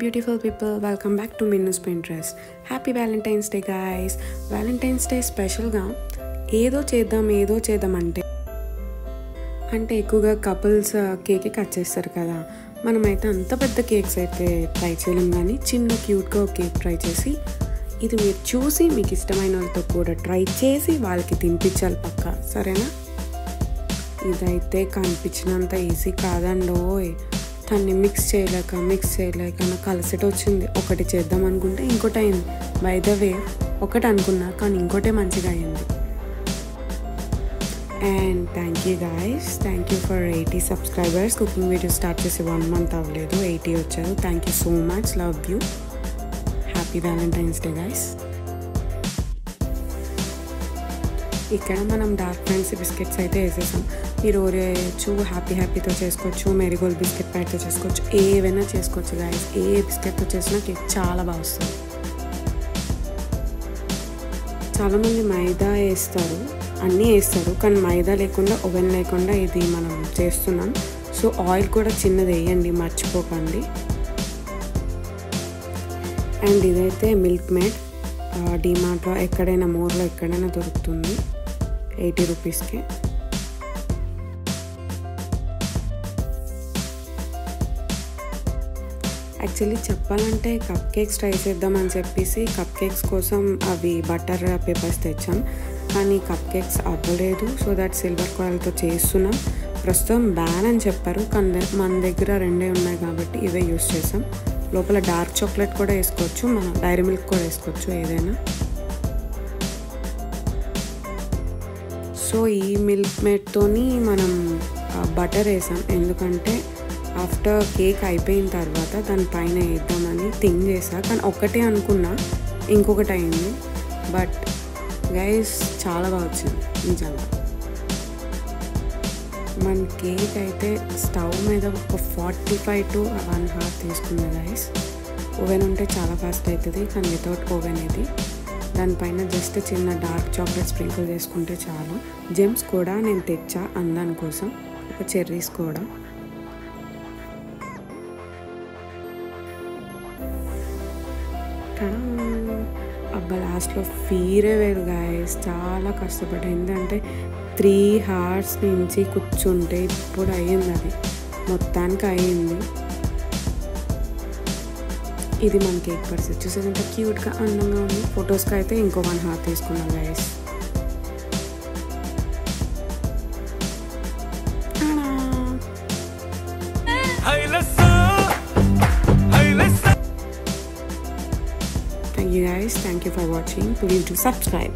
beautiful people, welcome back to Minnu's Pinterest. Happy Valentine's Day guys. Valentine's Day special గా ఏదో చేద్దాం అంటే ఎక్కువగా కపుల్స్ కేక్ కట్ చేస్తారు కదా. మనమైతే అంత పెద్ద కేక్స్ అయితే ట్రై చేయలేం, కానీ చిన్న క్యూట్గా ఒక కేక్ ట్రై చేసి ఇది మీరు చూసి మీకు ఇష్టమైన వాళ్ళతో కూడా ట్రై చేసి వాళ్ళకి తినిపించాలి పక్క, సరేనా? ఇదైతే కనిపించినంత ఈజీ కాదండోయ్. దాన్ని మిక్స్ చేయలేక నాకు కలిసేట వచ్చింది. ఒకటి చేద్దాం అనుకుంటే ఇంకోటి అయింది. బై ద వే ఒకటి అనుకున్నా కానీ ఇంకోటే మంచిగా అయింది. And thank you guys, thank you for 80 subscribers. Cooking video start చేసి 1 month అవ్వలేదు, 80 వచ్చారు. Thank you so much, love you. Happy Valentine's day guys. ఇక్కడ మనం డార్క్ ఫ్యాన్సీ బిస్కెట్స్ అయితే వేసేసాం. మీరు ఓరియచ్చు, హ్యాపీతో చేసుకోవచ్చు, మెరీగోల్డ్ బిస్కెట్ ప్యాక్తో చేసుకోవచ్చు, ఏవైనా చేసుకోవచ్చు గైస్. ఏ బిస్కెట్తో చేసినా కేక్ చాలా బాగా వస్తుంది. చాలామంది మైదా వేస్తారు, అన్నీ వేస్తారు, కానీ మైదా లేకుండా, ఓవెన్ లేకుండా ఇది మనం చేస్తున్నాం. సో ఆయిల్ కూడా చిన్నది వేయండి, మర్చిపోకండి. అండ్ ఇదైతే మిల్క్ మేడ్, డిమార్ట్లో ఎక్కడైనా మోర్లో ఎక్కడైనా దొరుకుతుంది, 80 రూపీస్కి. యాక్చువల్లీ చెప్పాలంటే కప్ కేక్స్ ట్రై చేద్దామని చెప్పేసి కప్ కేక్స్ కోసం అవి బటర్ పేపర్స్ తెచ్చాం, కానీ కప్ కేక్స్ అవ్వలేదు. సో దట్ సిల్వర్ కాయిల్తో చేస్తున్నాం. ప్రస్తుతం బ్యాన్ అని చెప్పారు, కానీ మన దగ్గర రెండే ఉన్నాయి కాబట్టి ఇవే యూస్ చేసాం. లోపల డార్క్ చాక్లెట్ కూడా వేసుకోవచ్చు, మనం డైరీ మిల్క్ కూడా వేసుకోవచ్చు, ఏదైనా. సో ఈ మిల్క్ మేడ్తోని మనం బటర్ వేసాం, ఎందుకంటే ఆఫ్టర్ కేక్ అయిపోయిన తర్వాత దానిపైన వేద్దామని థింక్ చేసా, కానీ ఒక్కటే అనుకున్నా, ఇంకొకటి అయింది. బట్ గైస్ చాలా బాగా వచ్చింది నిజంగా. మన కేక్ అయితే స్టవ్ మీద ఒక 45 to 1 hour తీసుకుంది గైస్. ఓవెన్ ఉంటే చాలా ఫాస్ట్ అవుతుంది, కానీ వితౌట్ ఓవెన్ ఇది. దానిపైన జస్ట్ చిన్న డార్క్ చాక్లెట్ స్ప్రింకిల్ చేసుకుంటే చాలు. జెమ్స్ కూడా నేను తెచ్చా అందాని కోసం, ఒక చెర్రీస్ కూడా. అబ్బా లాస్ట్లో ఫీరే వేరు గాయస్, చాలా కష్టపడ్డా. ఏంటంటే 3 hours నుంచి కూర్చుంటే ఇప్పుడు అయ్యింది, అది మొత్తానికి అయ్యింది. ఇది మన కేక్ పరిస్థితి చూసేది ఎంత క్యూట్గా అందంగా ఉంది. ఫొటోస్కి అయితే ఇంకో 1 hour తీసుకున్నాం guys. Thank you guys, thank you for watching. Please do subscribe.